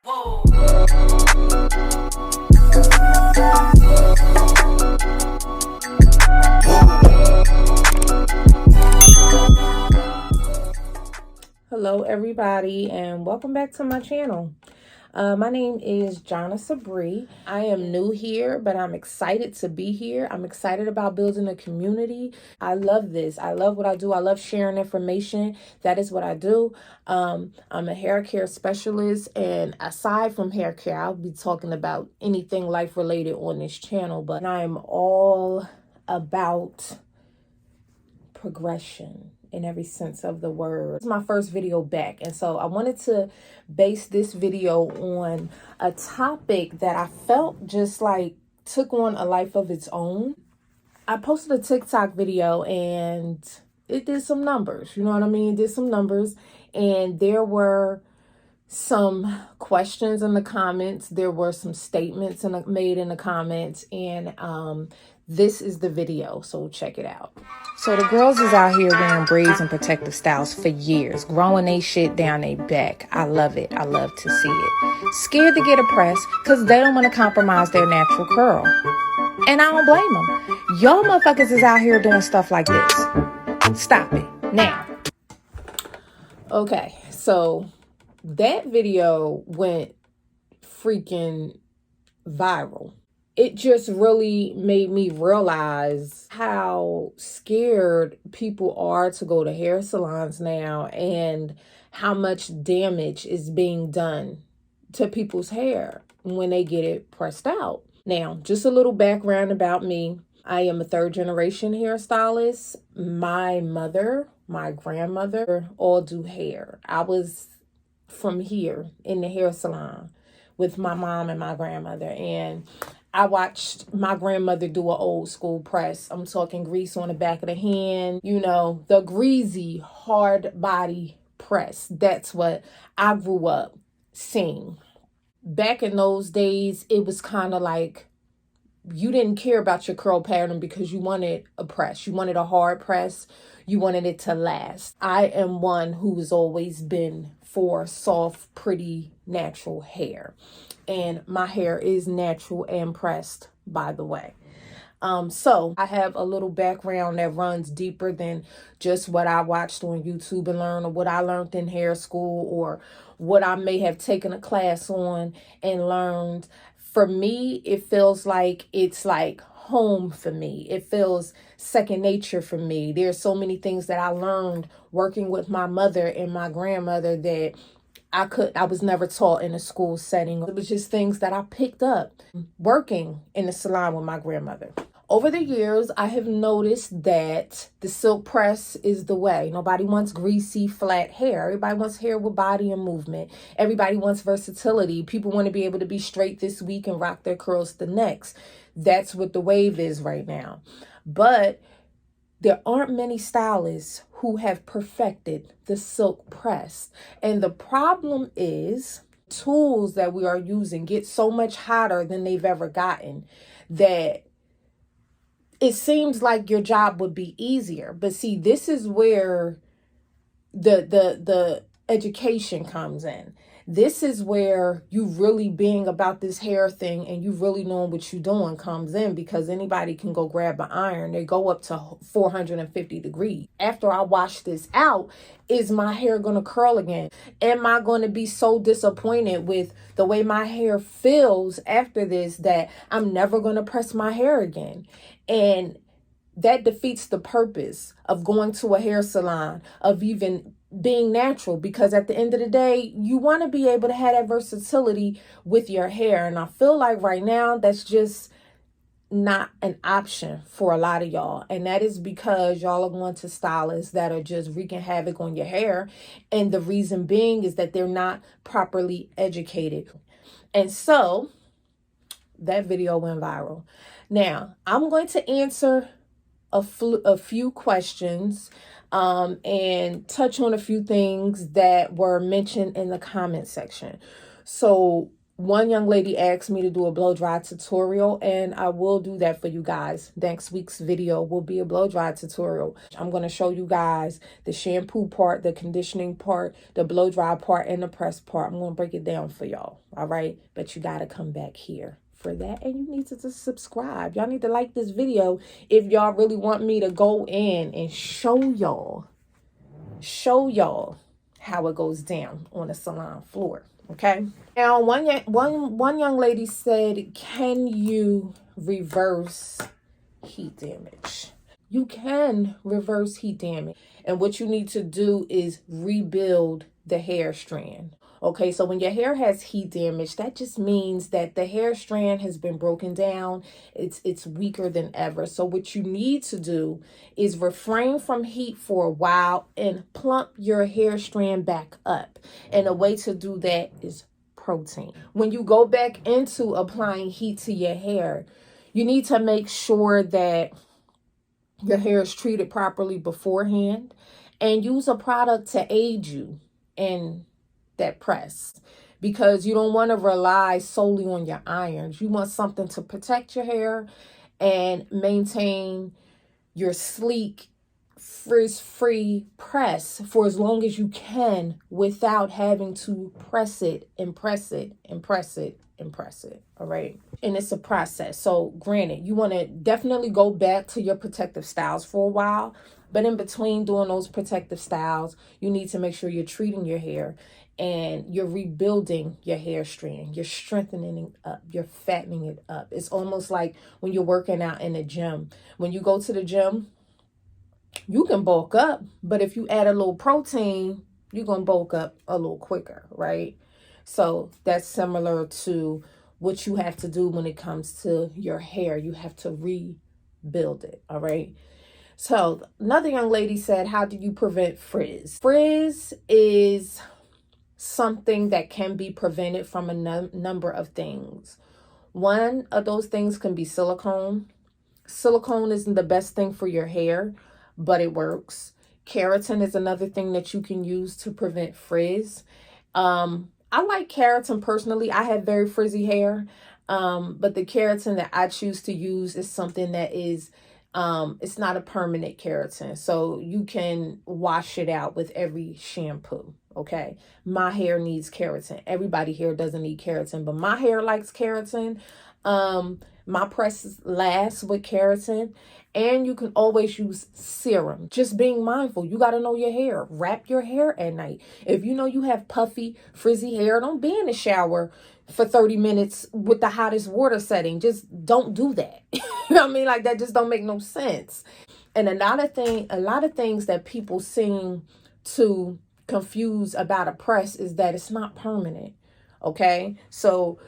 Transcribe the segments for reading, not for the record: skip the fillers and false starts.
Hello everybody and welcome back to my channel. My name is Jonna Sabri. I am new here, but I'm excited to be here. I'm excited about building a community. I love this. I love what I do. I love sharing information. That is what I do. I'm a hair care specialist, and aside from hair care, I'll be talking about anything life related on this channel, but I'm all about progression in every sense of the word. It's my first video back, and so I wanted to base this video on a topic that I felt just like took on a life of its own. I posted a TikTok video and it did some numbers, you know what I mean? It did some numbers, and there were some questions in the comments. There were some statements made in the comments, and this is the video, so check it out. So the girls is out here wearing braids and protective styles for years, growing they shit down their back. I love it. I love to see it. Scared to get a press because they don't want to compromise their natural curl. And I don't blame them. Y'all motherfuckers is out here doing stuff like this. Stop it now. Okay, so that video went freaking viral. It just really made me realize how scared people are to go to hair salons now, and how much damage is being done to people's hair when they get it pressed out. Now, just a little background about me. I am a third generation hairstylist. My mother, my grandmother all do hair. I was from here in the hair salon with my mom and my grandmother, and I watched my grandmother do an old school press. I'm talking grease on the back of the hand, you know, the greasy, hard body press. That's what I grew up seeing. Back in those days, it was kind of like you didn't care about your curl pattern because you wanted a press. You wanted a hard press. You wanted it to last. I am one who has always been for soft, pretty, natural hair. And my hair is natural and pressed, by the way. So I have a little background that runs deeper than just what I watched on YouTube and learned, or what I learned in hair school, or what I may have taken a class on and learned. For me, it feels like it's like home for me. It feels second nature for me. There's so many things that I learned working with my mother and my grandmother that I was never taught in a school setting. It was just things that I picked up working in the salon with my grandmother. Over the years, I have noticed that the silk press is the way. Nobody wants greasy, flat hair. Everybody wants hair with body and movement. Everybody wants versatility. People want to be able to be straight this week and rock their curls the next. That's what the wave is right now. But there aren't many stylists who have perfected the silk press. And the problem is tools that we are using get so much hotter than they've ever gotten that it seems like your job would be easier. But see, this is where the education comes in. This is where you really being about this hair thing and you really knowing what you're doing comes in, because anybody can go grab an iron. They go up to 450 degrees. After I wash this out, is my hair going to curl again? Am I going to be so disappointed with the way my hair feels after this that I'm never going to press my hair again? And that defeats the purpose of going to a hair salon, of even being natural, because at the end of the day, you want to be able to have that versatility with your hair. And I feel like right now that's just not an option for a lot of y'all. And that is because y'all are going to stylists that are just wreaking havoc on your hair. And the reason being is that they're not properly educated. And so that video went viral. Now, I'm going to answer a few questions and touch on a few things that were mentioned in the comment section. So One young lady asked me to do a blow dry tutorial, and I will do that for you guys. Next week's video will be a blow dry tutorial. I'm going to show you guys the shampoo part, the conditioning part, the blow dry part, and the press part. I'm going to break it down for y'all. All right. But you got to come back here for that, and you need to just subscribe. Y'all need to like this video if y'all really want me to go in and show y'all how it goes down on the salon floor. Okay. Now, one young lady said, can you reverse heat damage? You can reverse heat damage. And what you need to do is rebuild the hair strand. Okay, so when your hair has heat damage, that just means that the hair strand has been broken down. It's weaker than ever. So what you need to do is refrain from heat for a while and plump your hair strand back up. And a way to do that is protein. When you go back into applying heat to your hair, you need to make sure that your hair is treated properly beforehand and use a product to aid you in that press, because you don't want to rely solely on your irons. You want something to protect your hair and maintain your sleek, frizz-free press for as long as you can without having to press it and press it and press it and press it. All right. And it's a process. So granted, you want to definitely go back to your protective styles for a while, but in between doing those protective styles, you need to make sure you're treating your hair and you're rebuilding your hair strand. You're strengthening it up. You're fattening it up. It's almost like when you're working out in the gym. When you go to the gym, you can bulk up, but if you add a little protein, you're going to bulk up a little quicker, right? So that's similar to what you have to do when it comes to your hair. You have to rebuild it, all right? So another young lady said, how do you prevent frizz? Frizz is something that can be prevented from a number of things. One of those things can be silicone. Silicone isn't the best thing for your hair, but it works. Keratin is another thing that you can use to prevent frizz. I like keratin personally. I have very frizzy hair, but the keratin that I choose to use is something that is it's not a permanent keratin, so you can wash it out with every shampoo. Okay, my hair needs keratin. Everybody here doesn't need keratin, but my hair likes keratin. My press lasts with keratin, and you can always use serum. Just being mindful, you got to know your hair. Wrap your hair at night. If you know you have puffy, frizzy hair, don't be in the shower for 30 minutes with the hottest water setting. Just don't do that. You know what I mean? Like, that just don't make no sense. And a lot of things that people seem to confuse about a press is that it's not permanent. Okay, so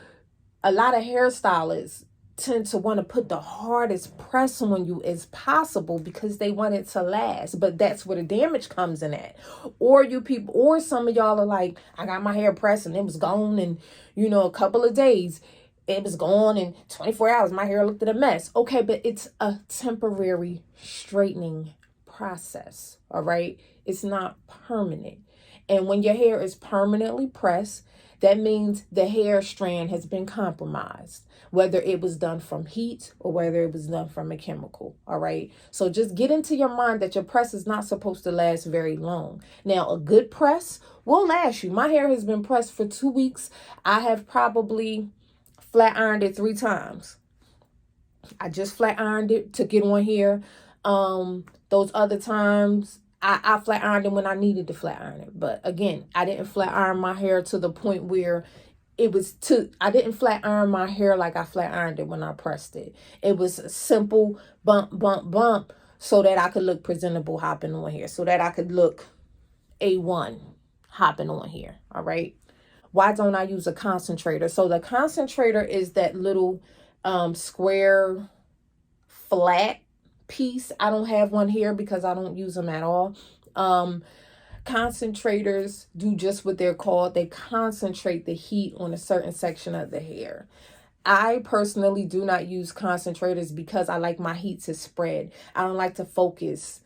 a lot of hairstylists tend to want to put the hardest press on you as possible because they want it to last. But that's where the damage comes in at. Or you people, or some of y'all are like, I got my hair pressed and it was gone in, a couple of days. It was gone in 24 hours. My hair looked at a mess. Okay, but it's a temporary straightening process. All right. It's not permanent. And when your hair is permanently pressed, that means the hair strand has been compromised, whether it was done from heat or whether it was done from a chemical. All right. So just get into your mind that your press is not supposed to last very long. Now, a good press will last you. My hair has been pressed for 2 weeks. I have probably flat ironed it 3 times. I just flat ironed it to get on here. Those other times, I flat ironed it when I needed to flat iron it. But again, I didn't flat iron my hair to the point where I didn't flat iron my hair like I flat ironed it when I pressed it. It was a simple bump, bump, bump so that I could look presentable hopping on here, so that I could look A1 hopping on here. All right. Why don't I use a concentrator? So the concentrator is that little square flat piece. I don't have one here because I don't use them at all. Concentrators do just what they're called. They concentrate the heat on a certain section of the hair. I personally do not use concentrators because I like my heat to spread. I don't like to focus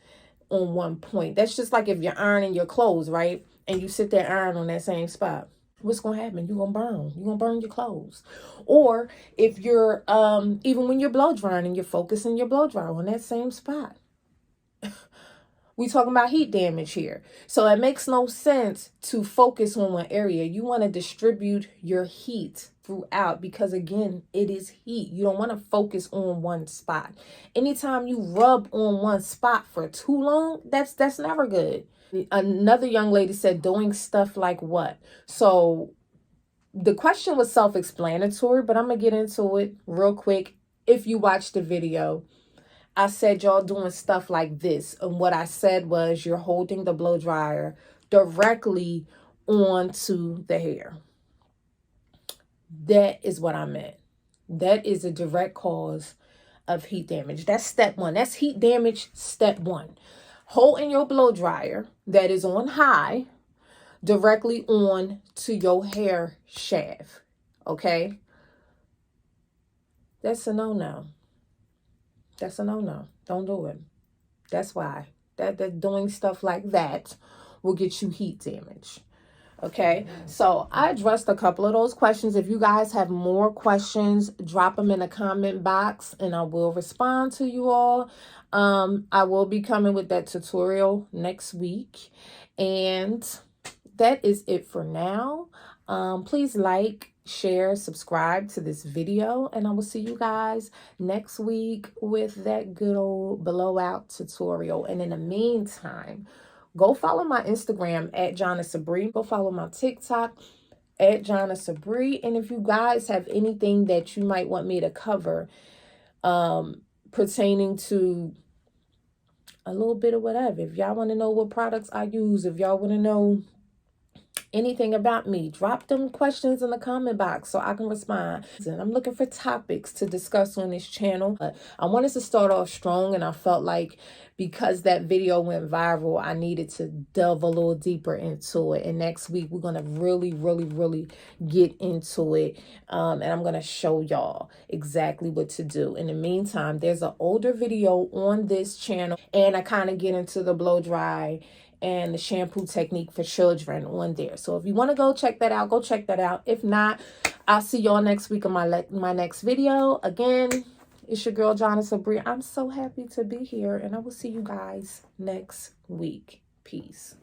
on one point. That's just like if you're ironing your clothes, right? And you sit there iron on that same spot. what's going to happen? You're going to burn. You're going to burn your clothes. Or if you're, even when you're blow drying and you're focusing your blow dryer on that same spot. We talking about heat damage here. So it makes no sense to focus on one area. You want to distribute your heat throughout because, again, it is heat. You don't want to focus on one spot. Anytime you rub on one spot for too long, that's never good. Another young lady said, doing stuff like what? So the question was self-explanatory, but I'm going to get into it real quick. If you watch the video, I said y'all doing stuff like this. And what I said was you're holding the blow dryer directly onto the hair. That is what I meant. That is a direct cause of heat damage. That's step one. That's heat damage step one. Holding your blow dryer that is on high directly on to your hair shaft. Okay? That's a no-no. That's a no-no. Don't do it. That's why. That doing stuff like that will get you heat damage. Okay, so I addressed a couple of those questions. If you guys have more questions, drop them in the comment box and I will respond to you all. I will be coming with that tutorial next week. And that is it for now. Please like, share, subscribe to this video, and I will see you guys next week with that good old blowout tutorial. And in the meantime, go follow my Instagram at Jonna Sabree. Go follow my TikTok at Jonna Sabree. And if you guys have anything that you might want me to cover pertaining to a little bit of whatever, if y'all want to know what products I use, if y'all want to know anything about me, drop them questions in the comment box so I can respond. And I'm looking for topics to discuss on this channel. I wanted to start off strong, and I felt like because that video went viral, I needed to delve a little deeper into it. And next week, we're going to really get into it. And I'm going to show y'all exactly what to do. In the meantime, there's an older video on this channel, and I kind of get into the blow dry and the shampoo technique for children on there. So if you want to go check that out, go check that out. If not, I'll see y'all next week on my next video. Again, it's your girl, Jonna Sabree. I'm so happy to be here, and I will see you guys next week. Peace.